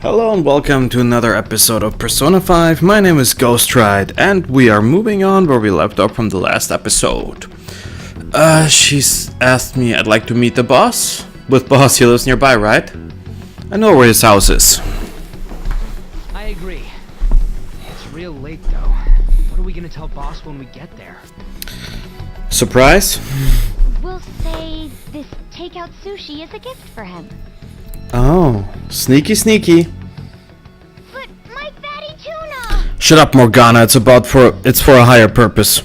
Hello and welcome to another episode of Persona 5. My name is Ghoststride and we are moving on where we left off from the last episode. She's asked me I'd like to meet the boss. With boss, he lives nearby, right? I know where his house is. I agree. It's real late though. What are we gonna tell boss when we get there? Surprise? We'll say this takeout sushi is a gift for him. Oh, sneaky sneaky. But my fatty tuna! Shut up, Morgana, it's for a higher purpose.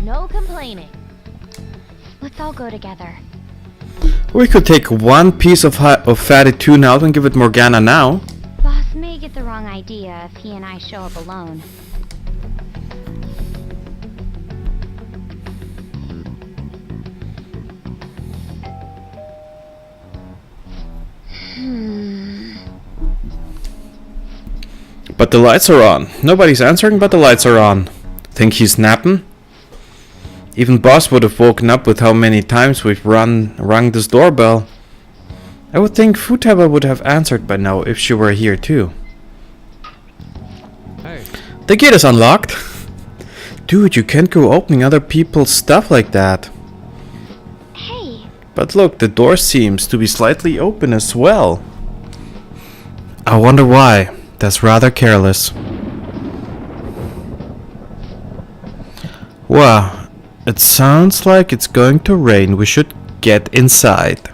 No complaining. Let's all go together. We could take one piece of fatty tuna out and give it Morgana now. Boss may get the wrong idea if he and I show up alone. But the lights are on. Nobody's answering, but the lights are on. Think he's napping? Even boss would have woken up with how many times we've rung this doorbell. I would think Futaba would have answered by now if she were here too. Hey. The gate is unlocked. Dude, you can't go opening other people's stuff like that. Hey! But look, the door seems to be slightly open as well. I wonder why. That's rather careless. Wow, it sounds like it's going to rain. We should get inside.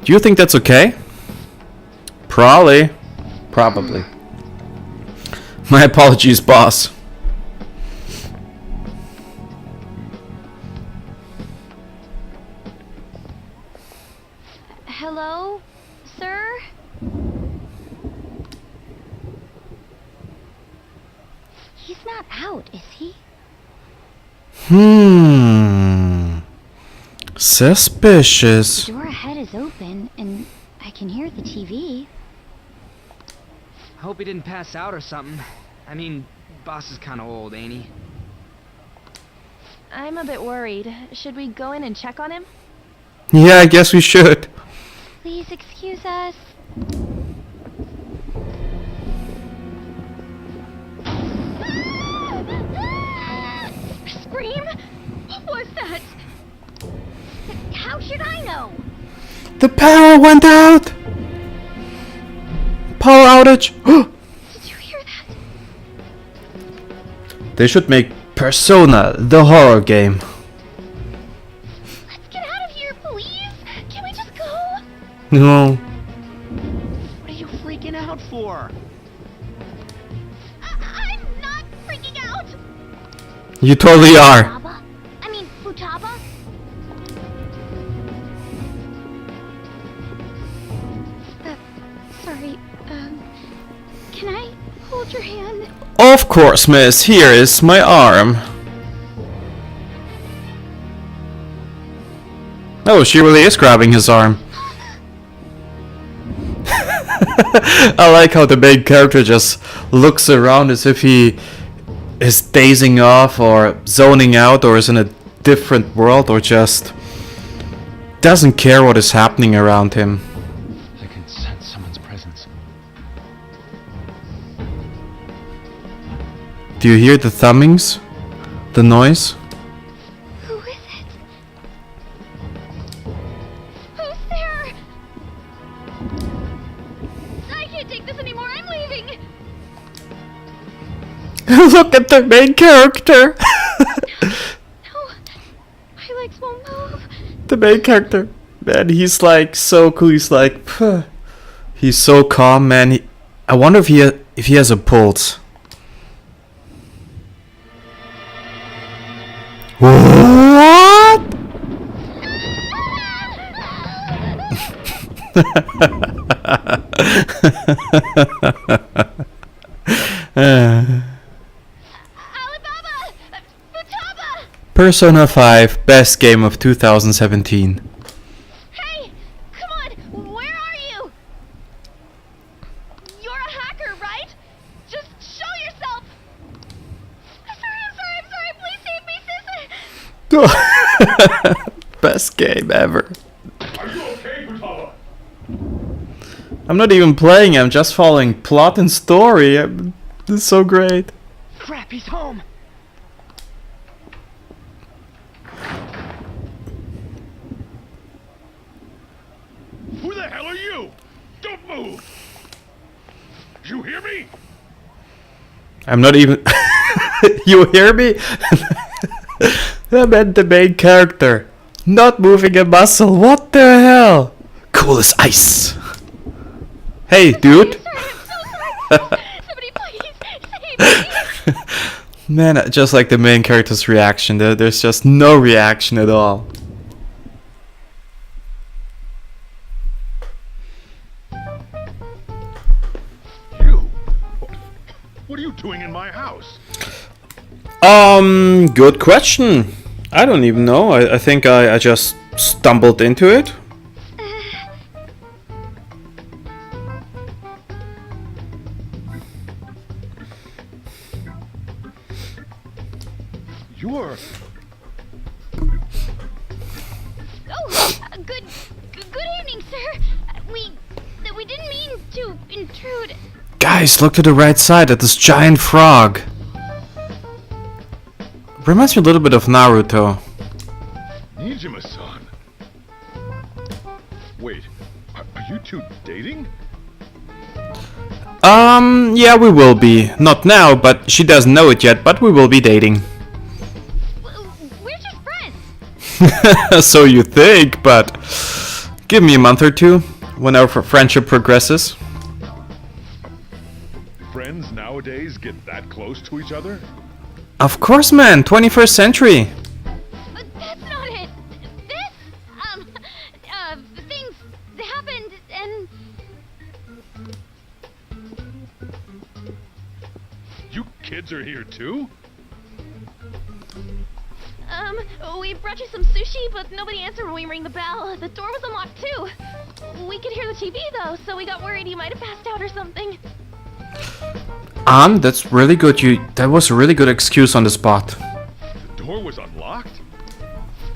Do you think that's okay? Probably. My apologies, boss. Hello, sir? He's not out, is he? Suspicious. The door ahead is open, and I can hear the TV. Hope he didn't pass out or something. I mean, boss is kinda old, ain't he? I'm a bit worried. Should we go in and check on him? Yeah, I guess we should. Please excuse us. Scream? What was that? How should I know? The power went out! Power outage! Did you hear that? They should make Persona the horror game. Let's get out of here, please! Can we just go? No. What are you freaking out for? I'm not freaking out! You totally are. Futaba? I mean, Futaba? Sorry, can I hold your hand? Of course, miss. Here is my arm. Oh, she really is grabbing his arm. I like how the main character just looks around as if he is dazing off or zoning out or is in a different world or just doesn't care what is happening around him. I can sense someone's presence. Do you hear the thumbings? The noise? Who is it? Who's there? I can't take this anymore, I'm leaving! Look at the main character! No, my legs won't move. The main character. Man, he's like so cool. He's like, "Phew." He's so calm, man. I wonder if he has a pulse. What? Alibaba! Futaba! Persona 5, best game of 2017. Hey! Come on! Where are you? You're a hacker, right? Just show yourself! I'm sorry, please save me, sis! Best game ever. Are you okay, Futaba? I'm not even playing, I'm just following plot and story. This is so great. Crap, he's home. Who the hell are you? Don't move! You hear me? I'm not even... You hear me? I meant the main character. Not moving a muscle. What the hell? Cool as ice. Hey, dude. Somebody please save me. Man, just like the main character's reaction. There's just no reaction at all. You? What are you doing in my house? Good question. I don't even know. I think I just stumbled into it. You're... Oh, good evening, sir. We didn't mean to intrude. Guys, look to the right side at this giant frog. Reminds me a little bit of Naruto. Nijima-san. Wait, are you two dating? Yeah, we will be. Not now, but she doesn't know it yet, but we will be dating. We're just friends. So you think, but give me a month or two when our friendship progresses. Friends nowadays get that close to each other? Of course, man, 21st century. But that's not it. Things happened and... You kids are here too? We brought you some sushi, but nobody answered when we rang the bell. The door was unlocked too. We could hear the TV though, so we got worried you might have passed out or something. That's really good. That was a really good excuse on the spot. The door was unlocked?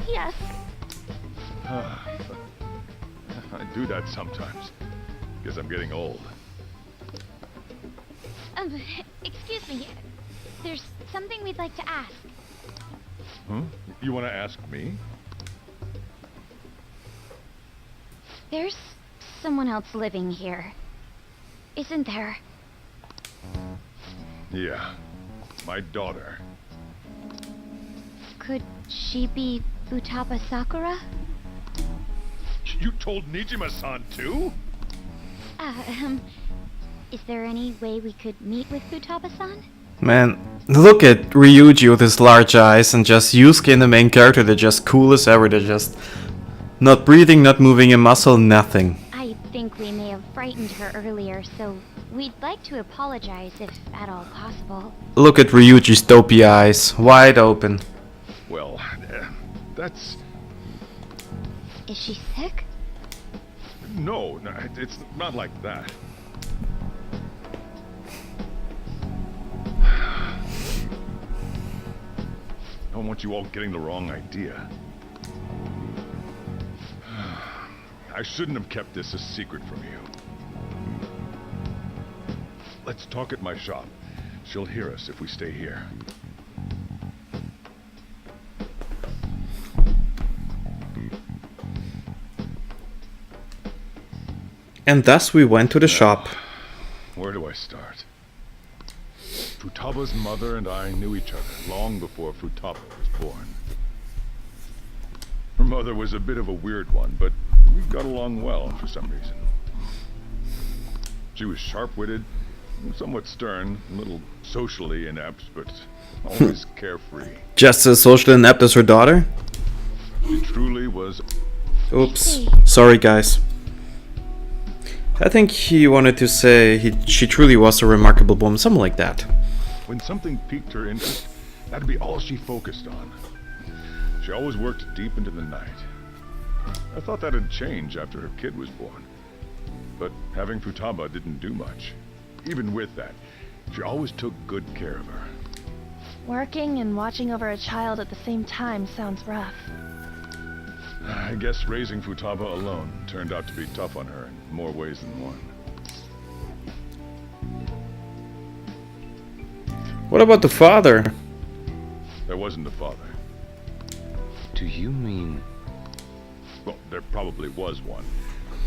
Yes. I do that sometimes. Guess I'm getting old. Excuse me. There's something we'd like to ask. Huh? You want to ask me? There's someone else living here, isn't there? Yeah, my daughter. Could she be Futaba Sakura? You told Nijima-san too? Is there any way we could meet with Futaba-san? Man, look at Ryuji with his large eyes and just Yusuke and the main character. They're just cool as ever. They're just not breathing, not moving a muscle, nothing. I think we may have frightened her earlier, so we'd like to apologize if at all possible. Look at Ryuji's dopey eyes, wide open. Well, that's... Is she sick? No, it's not like that. I don't want you all getting the wrong idea. I shouldn't have kept this a secret from you. Let's talk at my shop. She'll hear us if we stay here. And thus we went to the shop. Where do I start? Futaba's mother and I knew each other long before Futaba was born. Her mother was a bit of a weird one, but we got along well for some reason. She was sharp-witted, somewhat stern, a little socially inept, but always carefree. Just as socially inept as her daughter? She truly was... Oops. Sorry, guys. I think he wanted to say she truly was a remarkable woman, something like that. When something piqued her interest, that'd be all she focused on. She always worked deep into the night. I thought that'd change after her kid was born. But having Futaba didn't do much. Even with that, she always took good care of her. Working and watching over a child at the same time sounds rough. I guess raising Futaba alone turned out to be tough on her in more ways than one. What about the father? There wasn't a father. Do you mean... Well, there probably was one.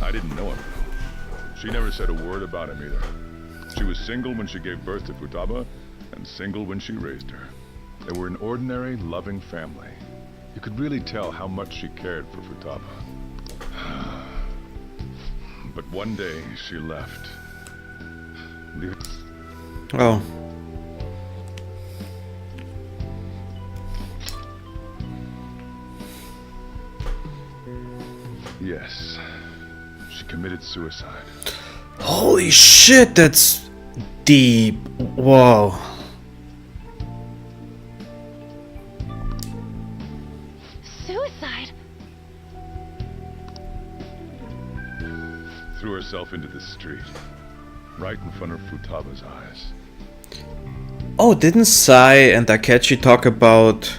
I didn't know him, though. She never said a word about him either. She was single when she gave birth to Futaba, and single when she raised her. They were an ordinary, loving family. You could really tell how much she cared for Futaba. But one day, she left. Oh. Yes. She committed suicide. Holy shit, that's deep. Whoa. Suicide? Threw herself into the street. Right in front of Futaba's eyes. Oh, didn't Sai and Akechi talk about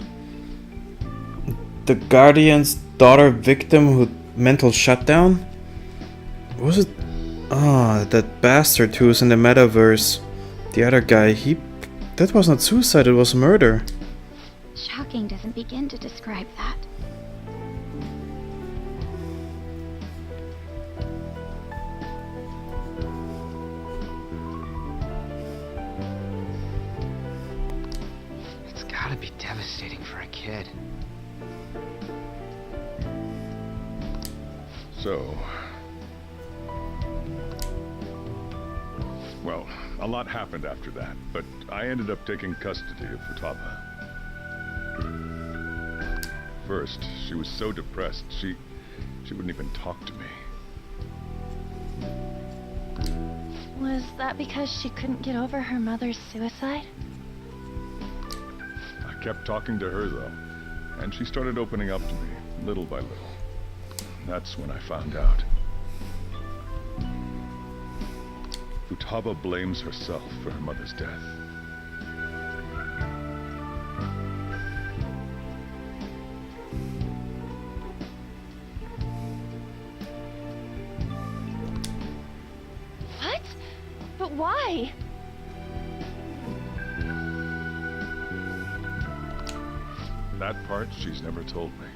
the Guardian's daughter victim who mental shutdown? Was it? Ah, that bastard who was in the metaverse. The other guy, that was not suicide, it was murder. Shocking doesn't begin to describe that. It's gotta be devastating for a kid. So... Well, a lot happened after that, but I ended up taking custody of Futaba. First, she was so depressed, she wouldn't even talk to me. Was that because she couldn't get over her mother's suicide? I kept talking to her, though, and she started opening up to me, little by little. That's when I found out. Futaba blames herself for her mother's death. What? But why? That part she's never told me.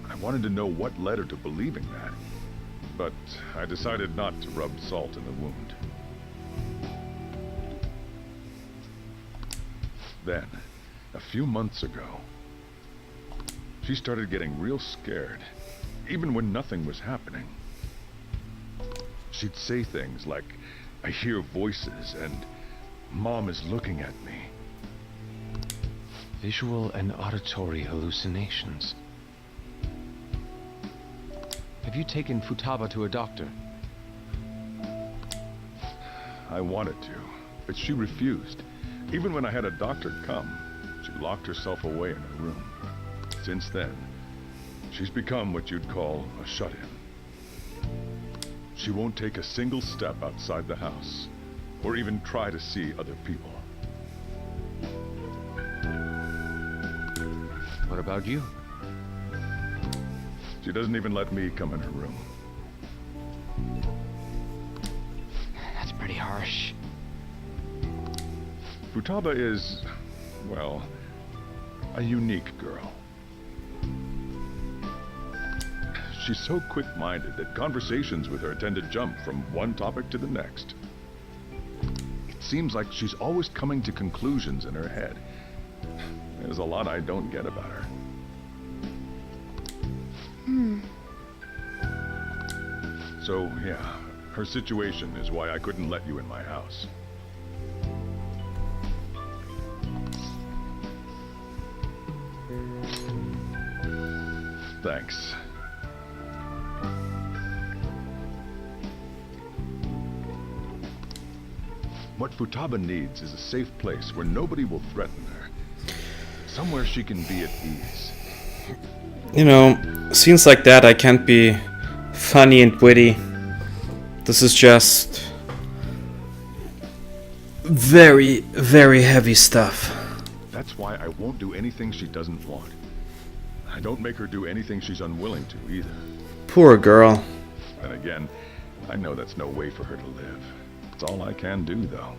I wanted to know what led her to believing that, but I decided not to rub salt in the wound. Then, a few months ago, she started getting real scared, even when nothing was happening. She'd say things like, "I hear voices," and "Mom is looking at me." Visual and auditory hallucinations. Have you taken Futaba to a doctor? I wanted to, but she refused. Even when I had a doctor come, she locked herself away in her room. Since then, she's become what you'd call a shut-in. She won't take a single step outside the house, or even try to see other people. What about you? She doesn't even let me come in her room. That's pretty harsh. Futaba is, well, a unique girl. She's so quick-minded that conversations with her tend to jump from one topic to the next. It seems like she's always coming to conclusions in her head. There's a lot I don't get about her. So, yeah, her situation is why I couldn't let you in my house. Thanks. What Futaba needs is a safe place where nobody will threaten her. Somewhere she can be at ease. You know, scenes like that I can't be funny and witty. This is just very, very heavy stuff. That's why I won't do anything she doesn't want. I don't make her do anything she's unwilling to either. Poor girl. And again, I know that's no way for her to live. That's all I can do, though.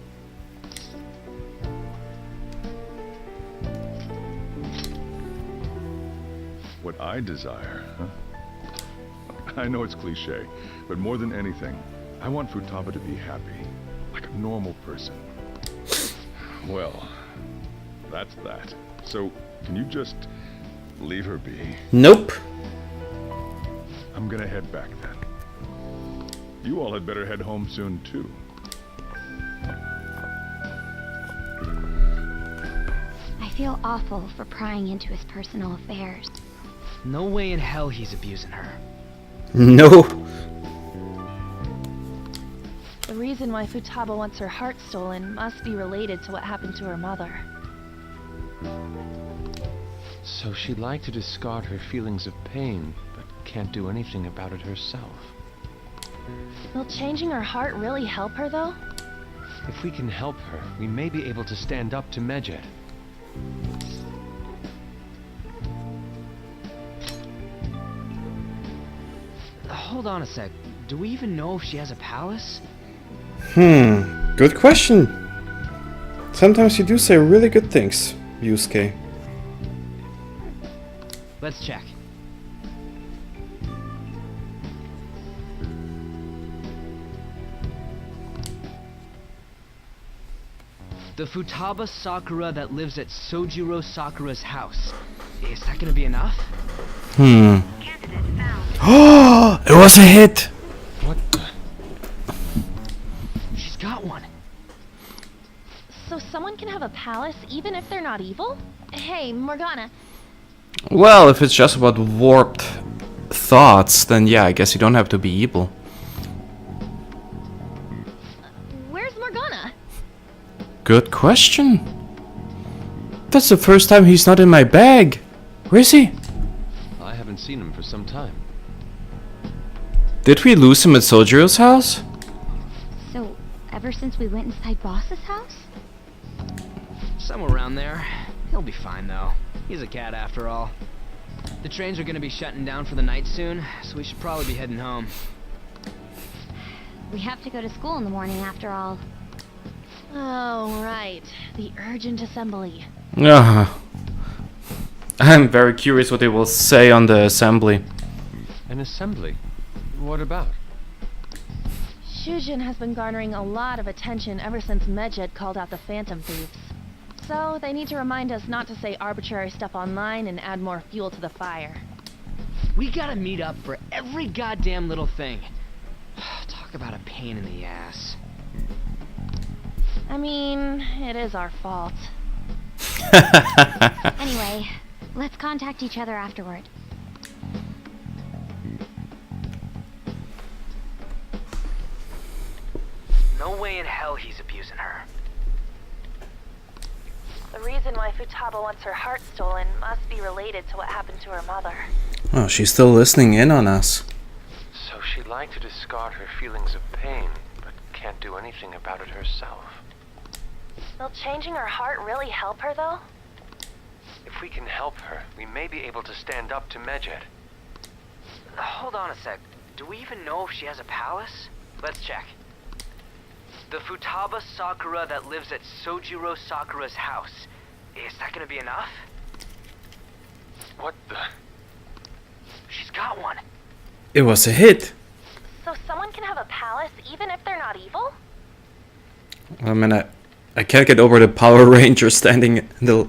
What I desire, huh? I know it's cliche, but more than anything, I want Futaba to be happy, like a normal person. Well, that's that. So, can you just leave her be? Nope. I'm gonna head back then. You all had better head home soon, too. I feel awful for prying into his personal affairs. No way in hell he's abusing her. No. The reason why Futaba wants her heart stolen must be related to what happened to her mother. So she'd like to discard her feelings of pain, but can't do anything about it herself. Will changing her heart really help her, though? If we can help her, we may be able to stand up to Medjed. Hold on a sec. Do we even know if she has a palace? Good question. Sometimes you do say really good things, Yusuke. Let's check. The Futaba Sakura that lives at Sojiro Sakura's house. Is that gonna be enough? Oh, it was a hit. What the? She's got one. So someone can have a palace even if they're not evil? Hey, Morgana. Well, if it's just about warped thoughts, then yeah, I guess you don't have to be evil. Where's Morgana? Good question. That's the first time he's not in my bag. Where is he? I haven't seen him for some time. Did we lose him at Sojiro's house? So, ever since we went inside Boss's house? Somewhere around there. He'll be fine though. He's a cat after all. The trains are gonna be shutting down for the night soon, so we should probably be heading home. We have to go to school in the morning after all. Oh, right. The urgent assembly. I'm very curious what they will say on the assembly. An assembly? What about? Shujin has been garnering a lot of attention ever since Medjed called out the Phantom Thieves. So, they need to remind us not to say arbitrary stuff online and add more fuel to the fire. We gotta meet up for every goddamn little thing. Talk about a pain in the ass. I mean, it is our fault. Anyway, let's contact each other afterward. No way in hell he's abusing her. The reason why Futaba wants her heart stolen must be related to what happened to her mother. Oh, she's still listening in on us. So she'd like to discard her feelings of pain, but can't do anything about it herself. Will changing her heart really help her, though? If we can help her, we may be able to stand up to Medjed. Hold on a sec. Do we even know if she has a palace? Let's check. The Futaba Sakura that lives at Sojiro Sakura's house. Is that gonna be enough? What the? She's got one. It was a hit. So someone can have a palace even if they're not evil? I mean, I can't get over the Power Ranger standing to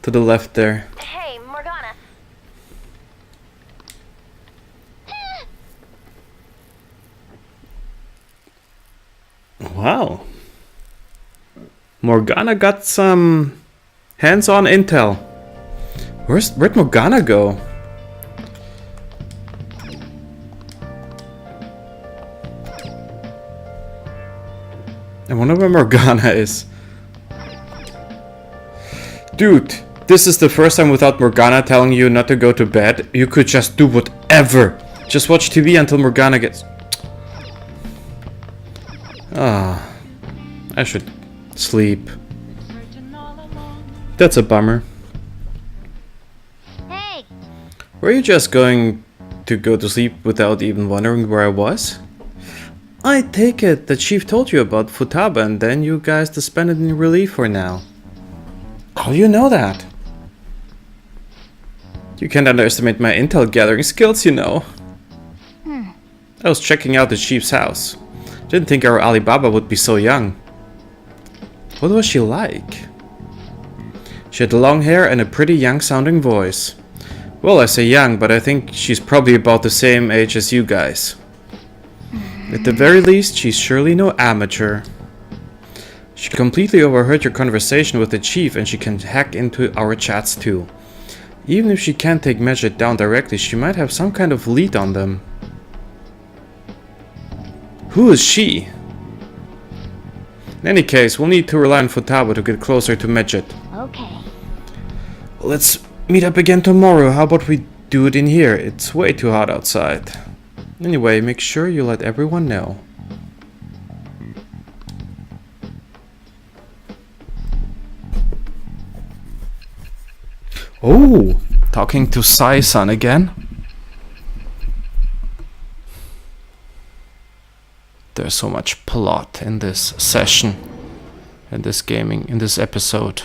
the left there. Hey, Morgana. Wow. Morgana got some hands-on intel. Where'd Morgana go? I wonder where Morgana is. Dude, this is the first time without Morgana telling you not to go to bed. You could just do whatever. Just watch TV until Morgana gets... Ah, I should sleep. That's a bummer. Hey! Were you just going to go to sleep without even wondering where I was? I take it the chief told you about Futaba and then you guys disbanded in relief for now. How do you know that? You can't underestimate my intel gathering skills, you know. I was checking out the chief's house. Didn't think our Alibaba would be so young. What was she like? She had long hair and a pretty young-sounding voice. Well, I say young, but I think she's probably about the same age as you guys. At the very least, she's surely no amateur. She completely overheard your conversation with the chief and she can hack into our chats too. Even if she can't take Medjed down directly, she might have some kind of lead on them. Who is she? In any case, we'll need to rely on Futaba to get closer to Medjed. Okay. Let's meet up again tomorrow. How about we do it in here? It's way too hot outside. Anyway, make sure you let everyone know. Oh, talking to Sai-san again? There's so much plot in this session, in this gaming, in this episode.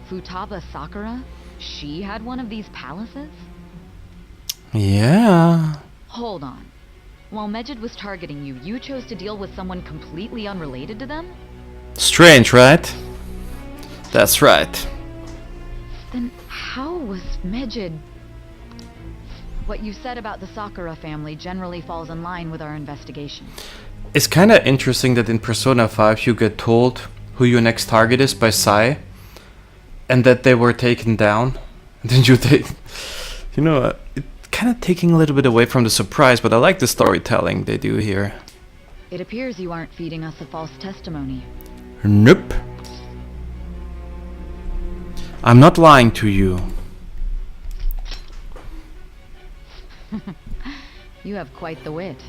Futaba Sakura? She had one of these palaces? Yeah. Hold on. While Medjed was targeting you, you chose to deal with someone completely unrelated to them? Strange, right? That's right. Then how was Medjed... What you said about the Sakura family generally falls in line with our investigation. It's kinda interesting that in Persona 5 you get told who your next target is by Sai, and that they were taken down. And then you take... You know, it's kinda taking a little bit away from the surprise, but I like the storytelling they do here. It appears you aren't feeding us a false testimony. Nope. I'm not lying to you. You have quite the wit.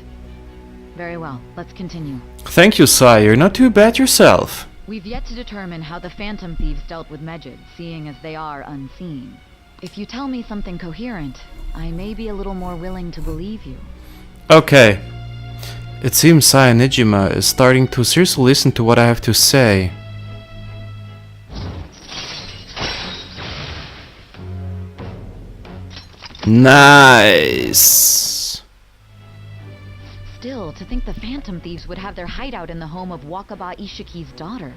Very well, let's continue. Thank you, Sai. You're not too bad yourself. We've yet to determine how the Phantom Thieves dealt with Medjed, seeing as they are unseen. If you tell me something coherent, I may be a little more willing to believe you. Okay. It seems Sai Nijima is starting to seriously listen to what I have to say. Nice. Still, to think the Phantom Thieves would have their hideout in the home of Wakaba Ishiki's daughter.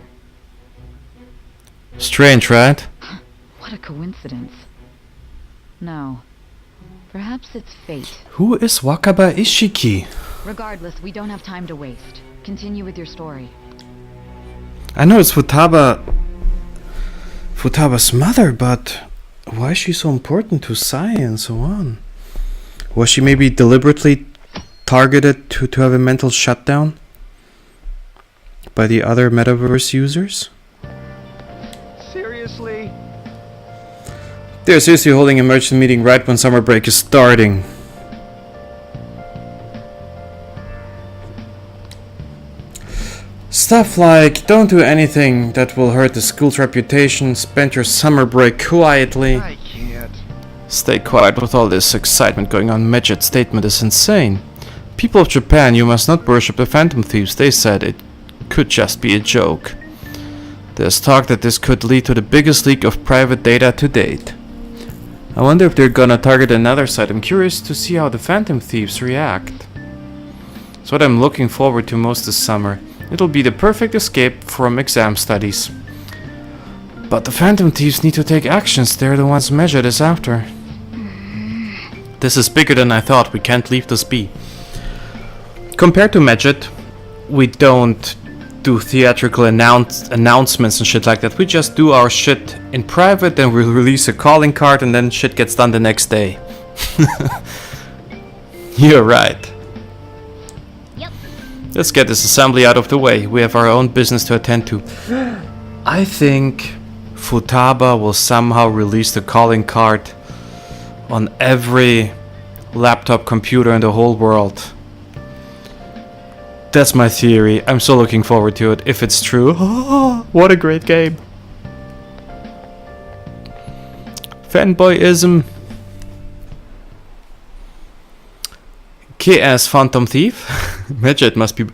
Strange, right? What a coincidence. No. Perhaps it's fate. Who is Wakaba Ishiki? Regardless, we don't have time to waste. Continue with your story. I know it's Futaba's mother, but why is she so important to Sai and so on? Was she maybe deliberately targeted to have a mental shutdown by the other metaverse users? Seriously? They're seriously holding an emergency meeting right when summer break is starting. Stuff like, don't do anything that will hurt the school's reputation, spend your summer break quietly. I can't. Stay quiet with all this excitement going on. Medjed's statement is insane. People of Japan, you must not worship the Phantom Thieves. They said it could just be a joke. There's talk that this could lead to the biggest leak of private data to date. I wonder if they're gonna target another site. I'm curious to see how the Phantom Thieves react. It's what I'm looking forward to most this summer. It'll be the perfect escape from exam studies. But the Phantom Thieves need to take actions. They're the ones Medjed is after. This is bigger than I thought. We can't leave this be. Compared to Medjed, we don't do theatrical announcements and shit like that. We just do our shit in private, then we release a calling card and then shit gets done the next day. You're right. Yep. Let's get this assembly out of the way. We have our own business to attend to. I think Futaba will somehow release the calling card on every laptop computer in the whole world. That's my theory. I'm so looking forward to it. If it's true, oh, what a great game. Fanboyism. Okay, as Phantom Thief. Medjed must be...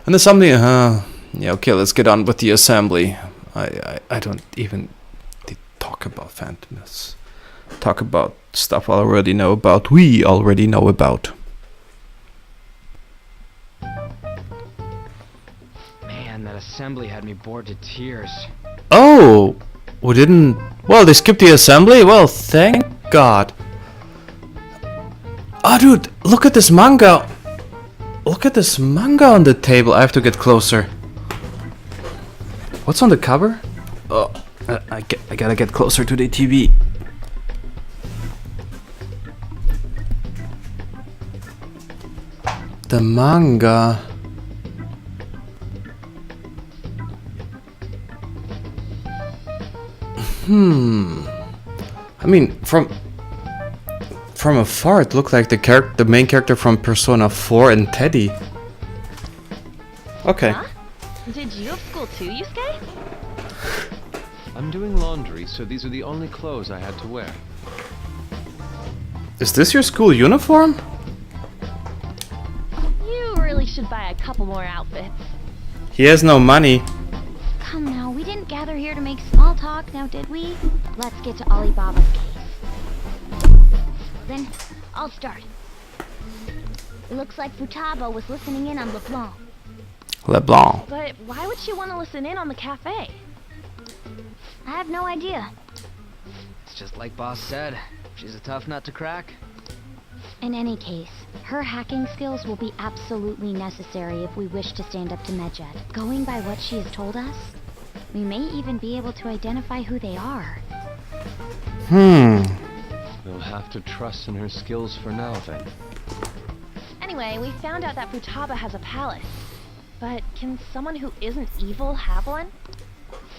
An assembly, yeah, okay, let's get on with the assembly. I don't even talk about phantoms. Talk about stuff I already know about. We already know about. Man, that assembly had me bored to tears. Oh! We didn't... Well, they skipped the assembly? Well, thank God. Oh, dude, look at this manga. Look at this manga on the table. I have to get closer. What's on the cover? Oh, I gotta get closer to the TV. The manga. I mean, from afar, it looked like the main character from Persona 4 and Teddy. Okay. Huh? Did you have school too, Yusuke? I'm doing laundry, so these are the only clothes I had to wear. Is this your school uniform? You really should buy a couple more outfits. He has no money. Come now, we didn't gather here to make small talk, now did we? Let's get to Alibaba's case. Then, I'll start. It looks like Futaba was listening in on LeBlanc. LeBlanc. But why would she want to listen in on the cafe? I have no idea. It's just like Boss said. She's a tough nut to crack. In any case, her hacking skills will be absolutely necessary if we wish to stand up to Medjed. Going by what she has told us, we may even be able to identify who they are. We'll have to trust in her skills for now, then. Anyway, we found out that Futaba has a palace. But can someone who isn't evil have one?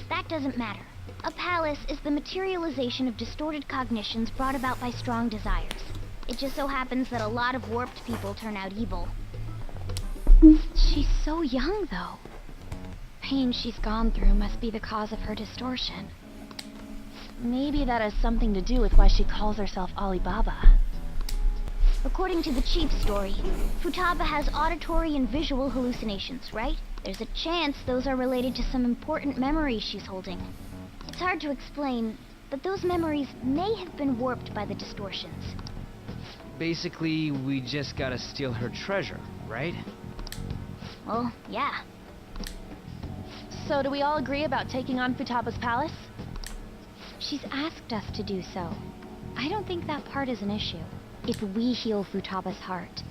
That doesn't matter. A palace is the materialization of distorted cognitions brought about by strong desires. It just so happens that a lot of warped people turn out evil. She's so young, though. Pain she's gone through must be the cause of her distortion. Maybe that has something to do with why she calls herself Alibaba. According to the chief's story, Futaba has auditory and visual hallucinations, right? There's a chance those are related to some important memories she's holding. It's hard to explain, but those memories may have been warped by the distortions. Basically, we just gotta steal her treasure, right? Well, yeah. So do we all agree about taking on Futaba's palace? She's asked us to do so. I don't think that part is an issue. If we heal Futaba's heart,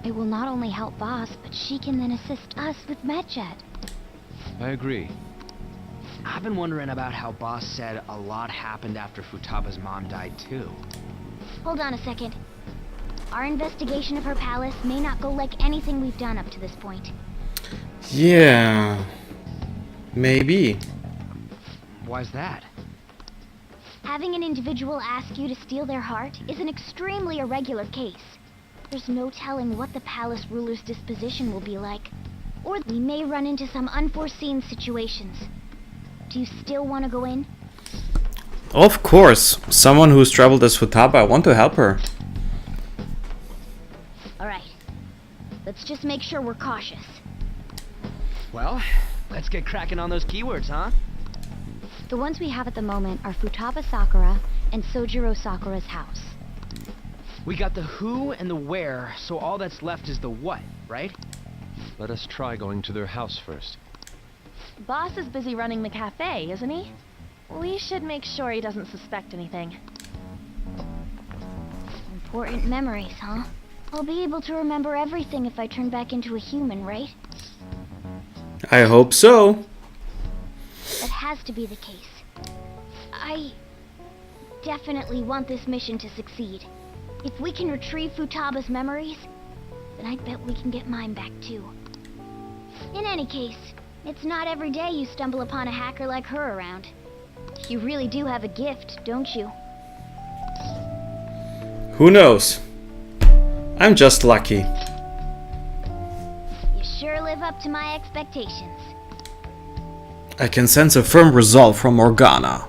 it will not only help Boss, but she can then assist us with Medjed. I agree. I've been wondering about how Boss said a lot happened after Futaba's mom died, too. Hold on a second. Our investigation of her palace may not go like anything we've done up to this point. Yeah. Maybe. Why's that? Having an individual ask you to steal their heart is an extremely irregular case. There's no telling what the palace ruler's disposition will be like. Or we may run into some unforeseen situations. Do you still want to go in? Of course. Someone who's traveled as Futaba, I want to help her. Alright. Let's just make sure we're cautious. Well, let's get cracking on those keywords, huh? The ones we have at the moment are Futaba Sakura and Sojiro Sakura's house. We got the who and the where, so all that's left is the what, right? Let us try going to their house first. Boss is busy running the cafe, isn't he? We should make sure he doesn't suspect anything. Important memories, huh? I'll be able to remember everything if I turn back into a human, right? I hope so. That has to be the case. I definitely want this mission to succeed. If we can retrieve Futaba's memories, then I bet we can get mine back too. In any case, it's not every day you stumble upon a hacker like her around. You really do have a gift, don't you? Who knows? I'm just lucky. You sure live up to my expectations. I can sense a firm resolve from Morgana.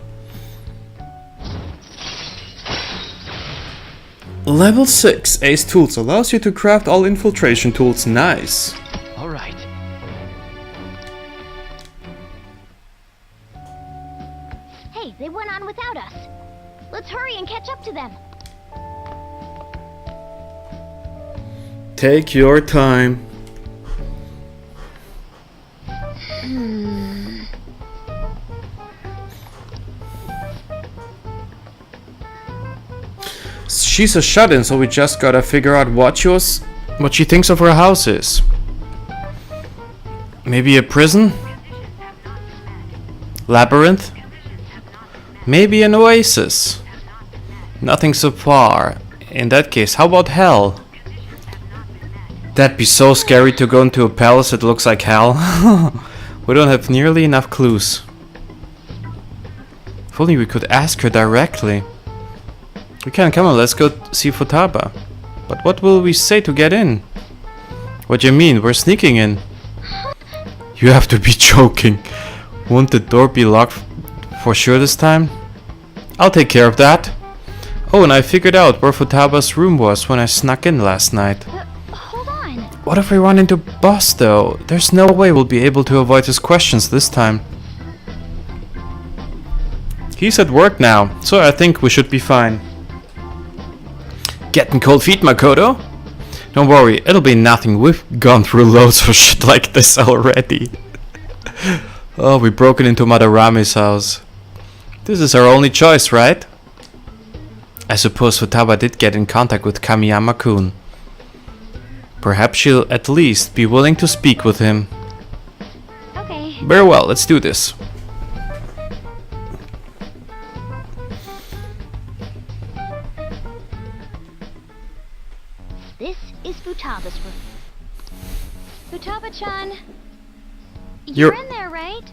Level 6 Ace Tools allows you to craft all infiltration tools. Nice. All right. Hey, they went on without us. Let's hurry and catch up to them. Take your time. She's a shut-in, so we just gotta figure out what she thinks of her house is. Maybe a prison? Labyrinth? Maybe an oasis? Nothing so far. In that case, how about hell? That'd be so scary to go into a palace that looks like hell. We don't have nearly enough clues. If only we could ask her directly. We can, come on, let's go see Futaba. But what will we say to get in? What do you mean? We're sneaking in. You have to be joking. Won't the door be locked for sure this time? I'll take care of that. Oh, and I figured out where Futaba's room was when I snuck in last night. Hold on. What if we run into Boss though? There's no way we'll be able to avoid his questions this time. He's at work now, so I think we should be fine. Getting cold feet, Makoto? Don't worry, it'll be nothing. We've gone through loads of shit like this already. Oh, we broken into Madarami's house. This is our only choice, right? I suppose Futaba did get in contact with Kamiyama-kun. Perhaps she'll at least be willing to speak with him. Okay. Very well, let's do this. This is Futaba's room. Futaba-chan, You're You're- in there, right?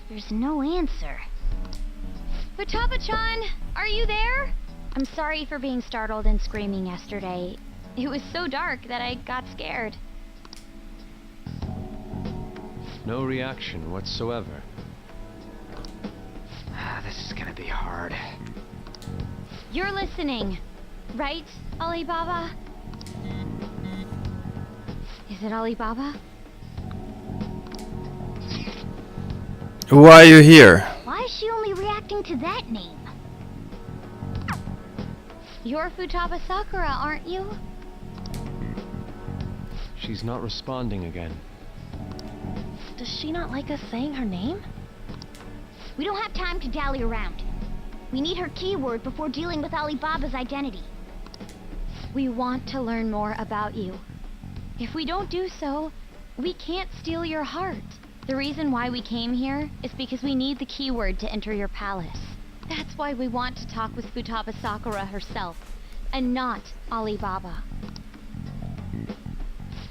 There's no answer. Futaba-chan, are you there? I'm sorry for being startled and screaming yesterday. It was so dark that I got scared. No reaction whatsoever. This is gonna be hard. You're listening, right, Alibaba? Is it Alibaba? Why are you here? Why is she only reacting to that name? You're Futaba Sakura, aren't you? She's not responding again. Does she not like us saying her name? We don't have time to dally around. We need her keyword before dealing with Alibaba's identity. We want to learn more about you. If we don't do so, we can't steal your heart. The reason why we came here is because we need the keyword to enter your palace. That's why we want to talk with Futaba Sakura herself, and not Alibaba.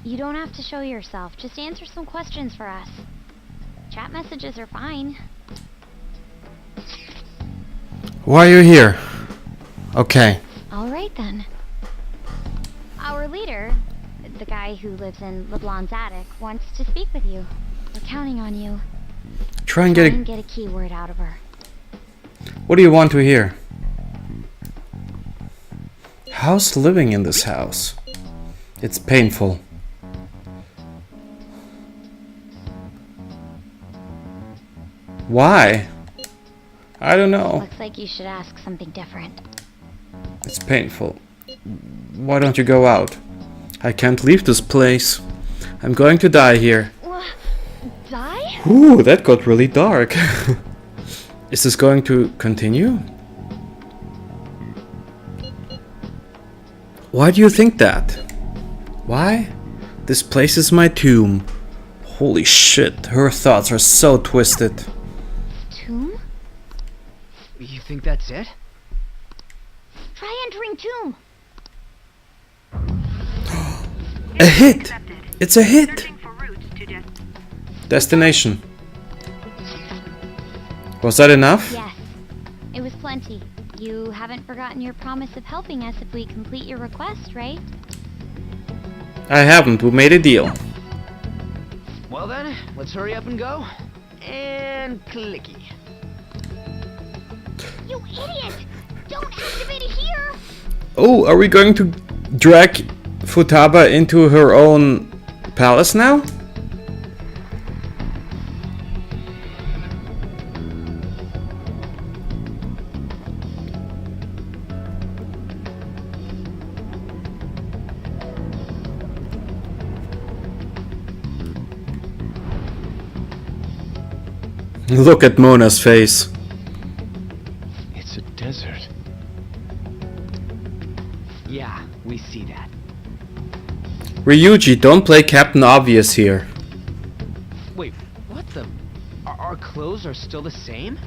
You don't have to show yourself, just answer some questions for us. Chat messages are fine. Why are you here? Okay. Alright then. Our leader, the guy who lives in LeBlanc's attic, wants to speak with you. We're counting on you. Try and Try get and get a keyword out of her. What do you want to hear? How's living in this house? It's painful. Why? I don't know. Looks like you should ask something different. It's painful. Why don't you go out? I can't leave this place. I'm going to die here. Die? Ooh, that got really dark. Is this going to continue? Why do you think that? Why? This place is my tomb. Holy shit, her thoughts are so twisted. Tomb? You think that's it? Try entering tomb. A hit! It's a hit! Destination. Was that enough? Yes. It was plenty. You haven't forgotten your promise of helping us if we complete your request, right? I haven't. We made a deal. Well then, let's hurry up and go. And clicky. You idiot! Don't activate it here! Oh, are we going to drag Futaba into her own palace now? Look at Mona's face. It's a desert. Yeah, we see that. Ryuji, don't play Captain Obvious here. Wait, what the? Our clothes are still the same?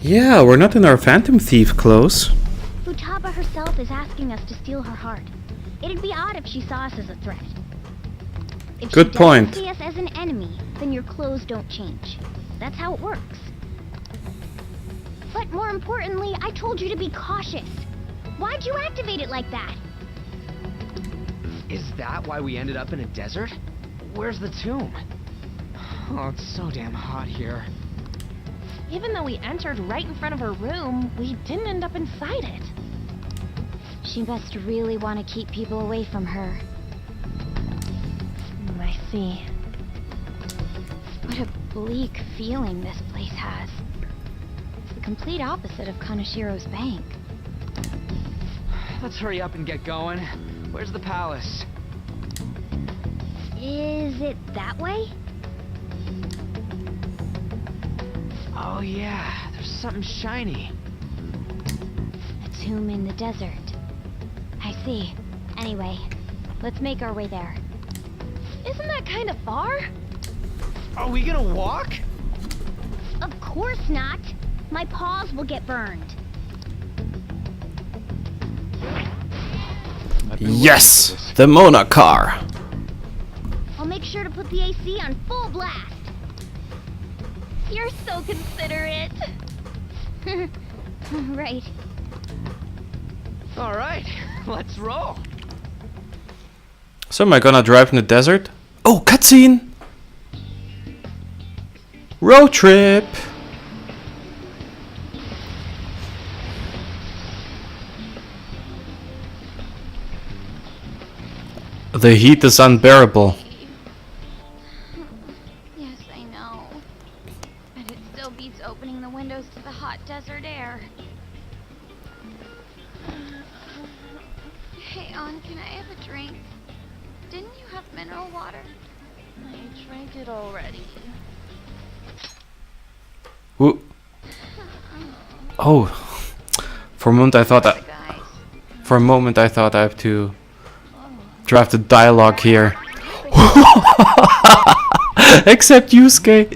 Yeah, we're not in our Phantom Thief clothes. Futaba herself is asking us to steal her heart. It'd be odd if she saw us as a threat. If Good she point. doesn't see us as an enemy, then your clothes don't change. That's how it works. But more importantly, I told you to be cautious. Why'd you activate it like that? Is that why we ended up in a desert? Where's the tomb? Oh, it's so damn hot here. Even though we entered right in front of her room, we didn't end up inside it. She must really want to keep people away from her. I see. What a bleak feeling this place has. It's the complete opposite of Kanashiro's bank. Let's hurry up and get going. Where's the palace? Is it that way? Oh yeah, there's something shiny. A tomb in the desert. I see. Anyway, let's make our way there. Isn't that kind of far? Are we gonna walk? Of course not. My paws will get burned. I've been waiting for Yes! this. The Mona car! I'll make sure to put the AC on full blast. You're so considerate. Right. All right, let's roll. So am I gonna drive in the desert? Oh, cutscene! Road trip! The heat is unbearable. Yes, I know. But it still beats opening the windows to the hot desert air. Hey, On, can I have a drink? Didn't you have mineral water? I drank it already. Ooh. Oh, for a moment I thought that. Guys. For a moment I thought I have to draft a dialogue here. Except Yusuke.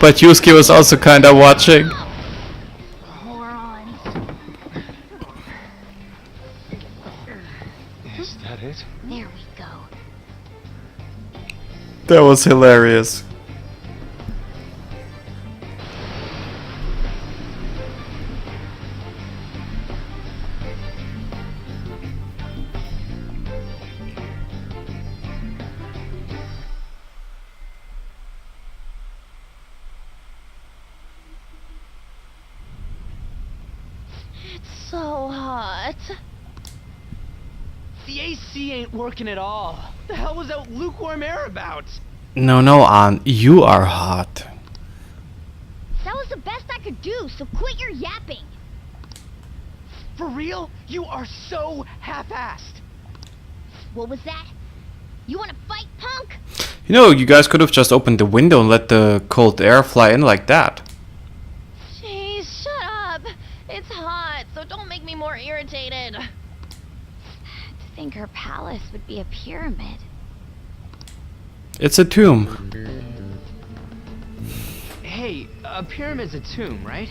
But Yusuke was also kinda watching. Hold on. Is that it? There we go. That was hilarious. It's so hot. The AC ain't working at all. The hell was that lukewarm air about? No, An, you are hot. That was the best I could do, so quit your yapping. For real? You are so half-assed. What was that? You want to fight, punk? You know, you guys could have just opened the window and let the cold air fly in like that. Jeez, shut up. It's hot, so don't make me more irritated. To think her palace would be a pyramid. It's a tomb. Hey, a pyramid's a tomb, right?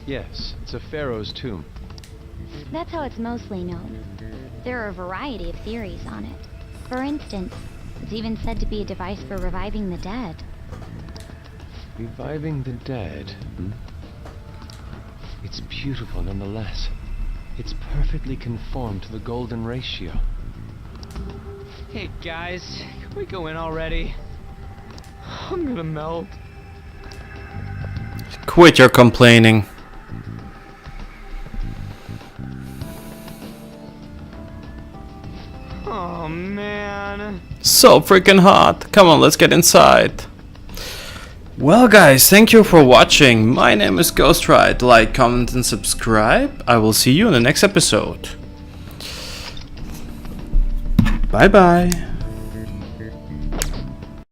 Yes, it's a pharaoh's tomb. That's how it's mostly known. There are a variety of theories on it. For instance, it's even said to be a device for reviving the dead. Reviving the dead, hmm? It's beautiful nonetheless. It's perfectly conformed to the golden ratio. Hey guys, can we go in already? I'm gonna melt. Quit your complaining. Oh, man. So freaking hot. Come on, let's get inside. Well guys, thank you for watching. My name is Ghoststride. Like, comment and subscribe. I will see you in the next episode. Bye bye.